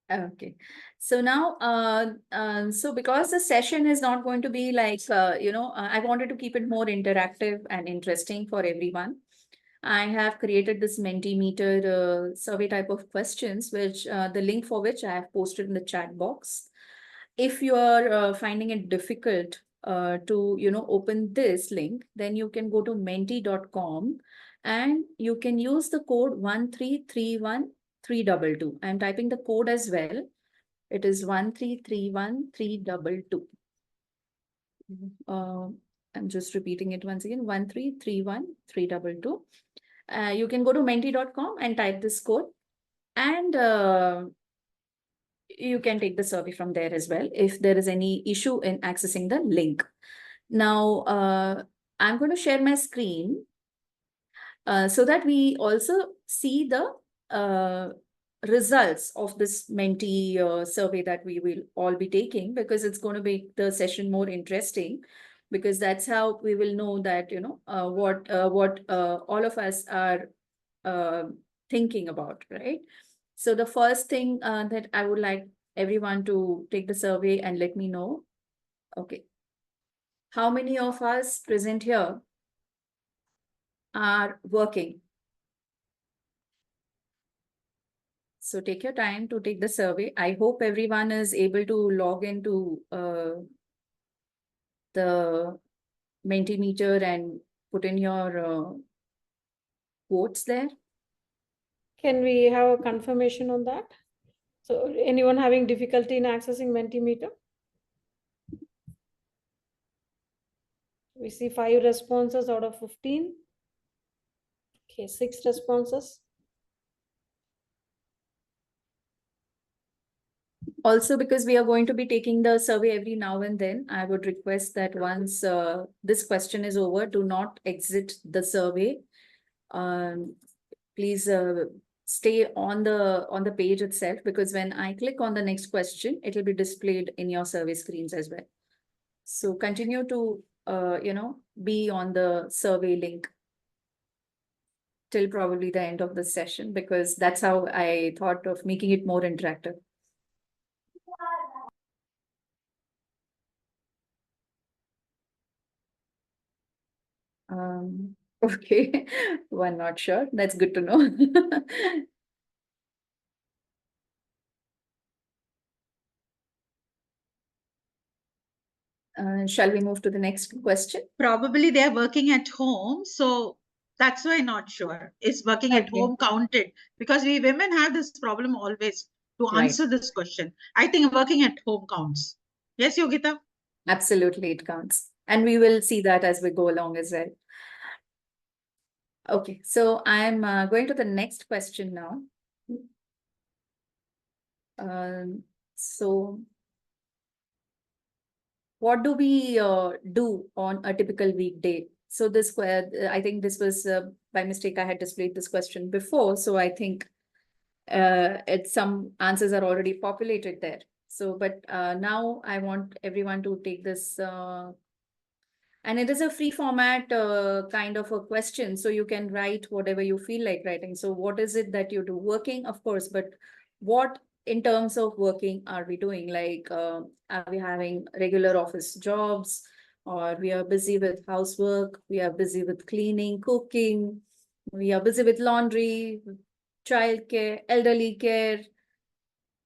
Okay. So now, so because the session is not going to be like, I wanted to keep it more interactive and interesting for everyone. I have created this Mentimeter survey type of questions, which the link for which I have posted in the chat box. If you are finding it difficult to, open this link, then you can go to menti.com and you can use the code 1331322. I'm typing the code as well. It is 1331322. I'm just repeating it once again, 1331322. You can go to menti.com and type this code, and you can take the survey from there as well if there is any issue in accessing the link. Now, I'm going to share my screen so that we also see the results of this Menti survey that we will all be taking, because it's going to make the session more interesting, because that's how we will know that, what all of us are thinking about, right? So the first thing that I would like everyone to take the survey and let me know. Okay. How many of us present here are working? So take your time to take the survey. I hope everyone is able to log into the Mentimeter and put in your quotes there. Can we have a confirmation on that? So anyone having difficulty in accessing Mentimeter? We see 5 responses out of 15. Okay, 6 responses. Also, because we are going to be taking the survey every now and then, I would request that once this question is over, do not exit the survey. Please stay on the page itself, because when I click on the next question, it will be displayed in your survey screens as well. So continue to be on the survey link till probably the end of the session, because that's how I thought of making it more interactive. Okay, one not sure. That's good to know. Shall we move to the next question? Probably they're working at home, so that's why not sure. Is working at home counted? Because we women have this problem always to answer this question. I think working at home counts. Yes, Yogita? Absolutely, it counts. And we will see that as we go along as well. Okay, so I'm going to the next question now. So what do we do on a typical weekday? So this, I think this was by mistake, I had displayed this question before. So I think some answers are already populated there. So, but now I want everyone to take this, and it is a free format kind of a question. So you can write whatever you feel like writing. So what is it that you do? Working, of course, but what in terms of working are we doing? Like, are we having regular office jobs, or we are busy with housework? We are busy with cleaning, cooking. We are busy with laundry, childcare, elderly care,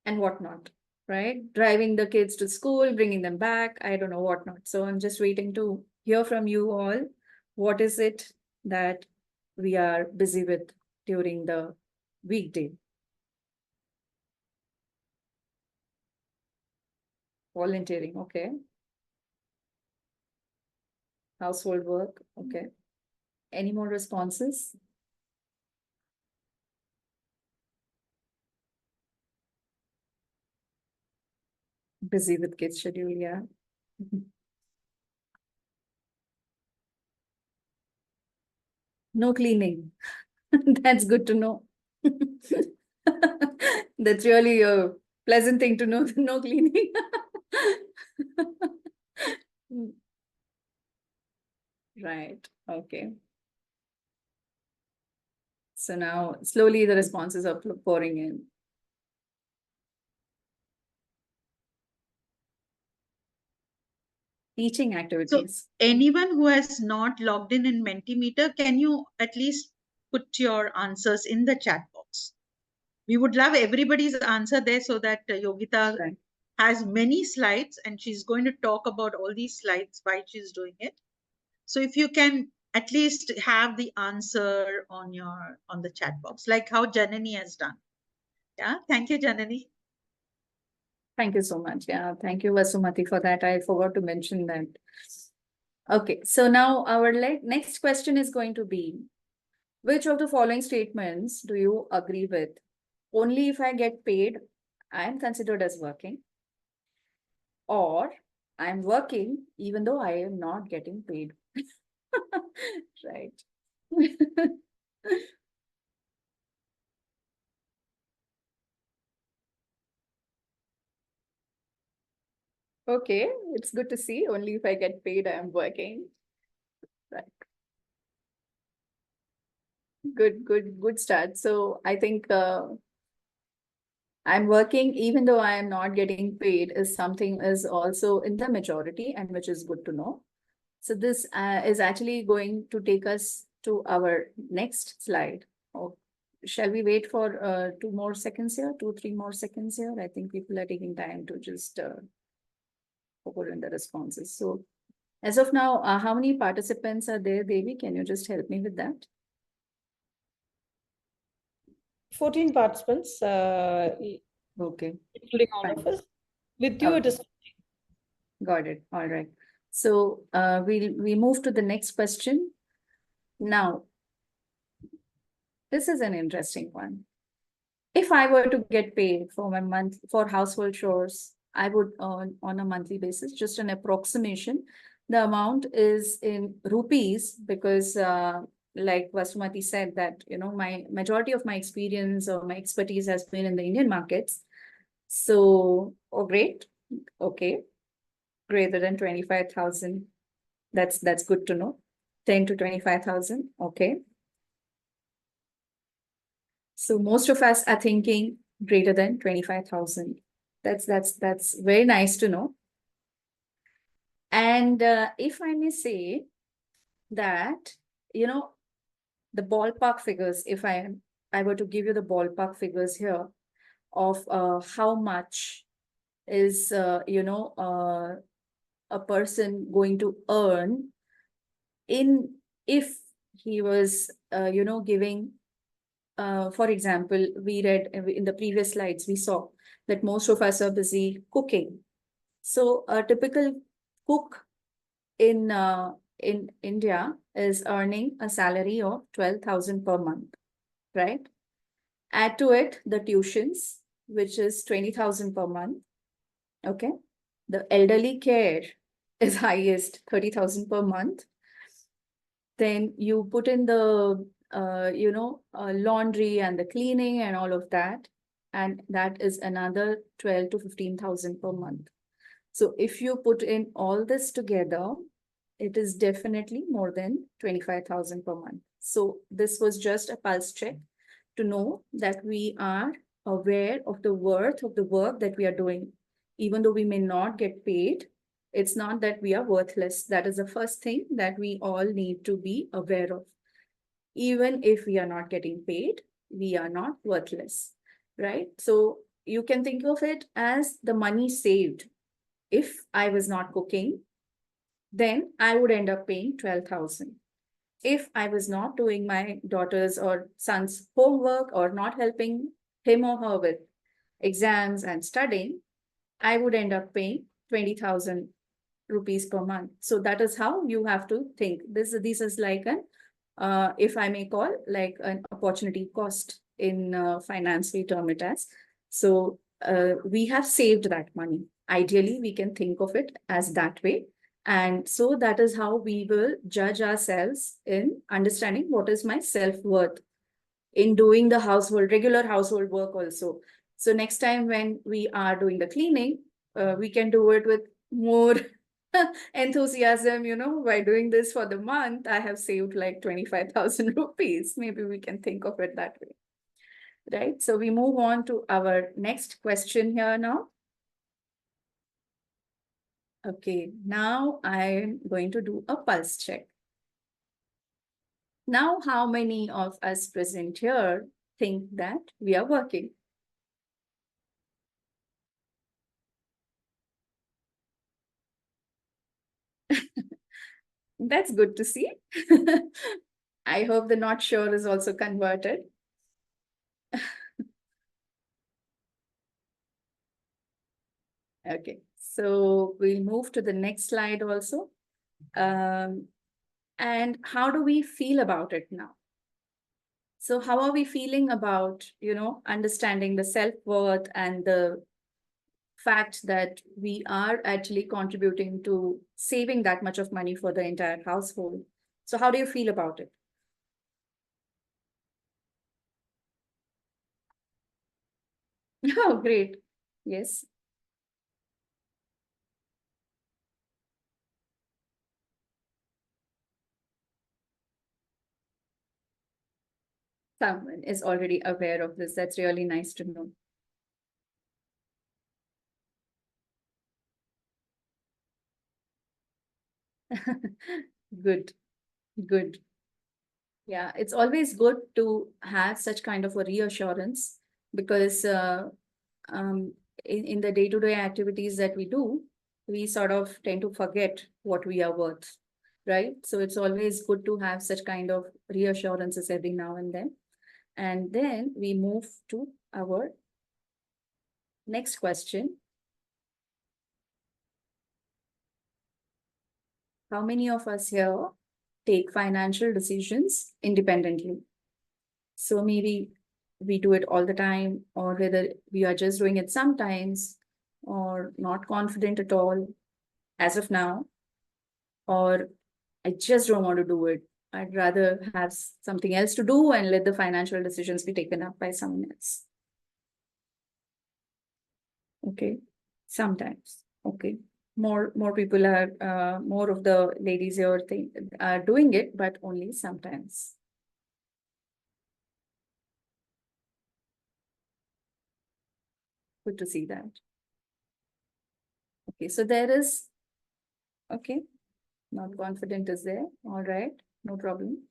and whatnot, right? Driving the kids to school, bringing them back, I don't know, whatnot. So I'm just waiting to hear from you all. What is it that we are busy with during the weekday? Volunteering, okay. Household work, okay. Any more responses? Busy with kids schedule, yeah. No cleaning. That's good to know. That's really a pleasant thing to know. No cleaning. Right. Okay. So now slowly the responses are pouring in. teaching activities. Anyone who has not logged in Mentimeter, can you at least put your answers in the chat box? We would love everybody's answer there so that Yogita Right. has many slides and she's going to talk about all these slides while she's doing it. So if you can at least have the answer on the chat box, like how Janani has done. Yeah, thank you, Janani. Thank you so much. Yeah, thank you, Vasumati, for that. I forgot to mention that. Okay, so now our next question is going to be, which of the following statements do you agree with? Only if I get paid, I am considered as working. Or I'm working even though I am not getting paid. Right. Okay, it's good to see. Only if I get paid, I am working. Right. Good start. So I think I'm working even though I am not getting paid is something is also in the majority, and which is good to know. So this is actually going to take us to our next slide. Oh, shall we wait for 2 more seconds here? 2-3 more seconds here? I think people are taking time to just put in the responses. So as of now, how many participants are there, Devi? Can you just help me with that? 14 participants, Okay. including all Fine. of us. With you, it Okay. is. Got it. All right. So we move to the next question. Now, this is an interesting one. If I were to get paid for for household chores, I would earn on a monthly basis, just an approximation. The amount is in rupees because like Vasumati said that, my majority of my experience or my expertise has been in the Indian markets. So, oh, great. Okay. Greater than 25,000. That's good to know. 10 to 25,000. Okay. So most of us are thinking greater than 25,000. That's very nice to know. And if I may say that, the ballpark figures, if I were to give you the ballpark figures here of how much is, a person going to earn if he was, giving, for example, we read in the previous slides, we saw that most of us are busy cooking. So a typical cook in India is earning a salary of 12,000 per month, right? Add to it the tuitions, which is 20,000 per month. Okay. The elderly care is highest, 30,000 per month. Then you put in the laundry and the cleaning and all of that, and that is another 12 to 15,000 per month. So if you put in all this together, it is definitely more than 25,000 per month. So this was just a pulse check to know that we are aware of the worth of the work that we are doing. Even though we may not get paid, it's not that we are worthless. That is the first thing that we all need to be aware of. Even if we are not getting paid, we are not worthless, right? So you can think of it as the money saved. If I was not cooking, then I would end up paying 12,000. If I was not doing my daughter's or son's homework or not helping him or her with exams and studying, I would end up paying 20,000 rupees per month. So that is how you have to think. This is like an, if I may call, like an opportunity cost in finance, we term it as. So we have saved that money. Ideally, we can think of it as that way. And so that is how we will judge ourselves in understanding what is my self-worth in doing the regular household work also. So next time when we are doing the cleaning, we can do it with more enthusiasm, by doing this for the month, I have saved like 25,000 rupees. Maybe we can think of it that way. Right. So we move on to our next question here now. Okay, now I'm going to do a pulse check. Now, how many of us present here think that we are working? That's good to see. I hope the not sure is also converted. Okay, so we'll move to the next slide also. And how do we feel about it now? So how are we feeling about, understanding the self-worth and the fact that we are actually contributing to saving that much of money for the entire household? So how do you feel about it? Oh, great. Yes. Someone is already aware of this. That's really nice to know. Good, good. Yeah, it's always good to have such kind of a reassurance because um, in the day-to-day activities that we do, we sort of tend to forget what we are worth, right? So it's always good to have such kind of reassurances every now and then. And then we move to our next question. How many of us here take financial decisions independently? So maybe we do it all the time, or whether we are just doing it sometimes, or not confident at all as of now, or I just don't want to do it. I'd rather have something else to do and let the financial decisions be taken up by someone else. Okay, sometimes. Okay, more people are more of the ladies here are doing it, but only sometimes. Good to see that. Okay, so there is, okay, not confident is there. All right, no problem.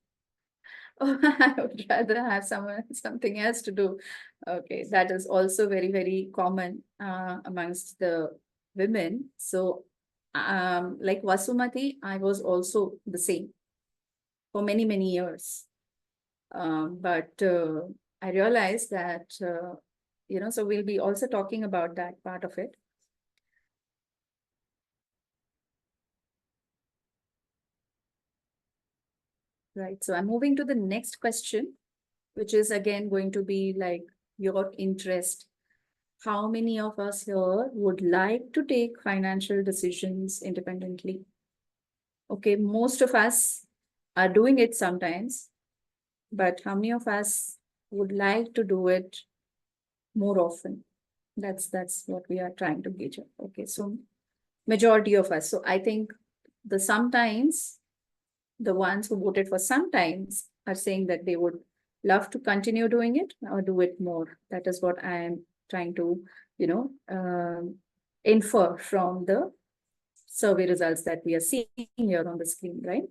Oh, I would rather have something else to do. Okay, that is also very, very common amongst the women. So, like Vasumati, I was also the same for many, many years. But I realized that, so we'll be also talking about that part of it. Right. So I'm moving to the next question, which is again going to be like your interest. How many of us here would like to take financial decisions independently? Okay, most of us are doing it sometimes, but how many of us would like to do it more often? That's what we are trying to gauge. Okay, so majority of us. So I think the sometimes, the ones who voted for sometimes are saying that they would love to continue doing it or do it more. That is what I am trying to, infer from the survey results that we are seeing here on the screen, right?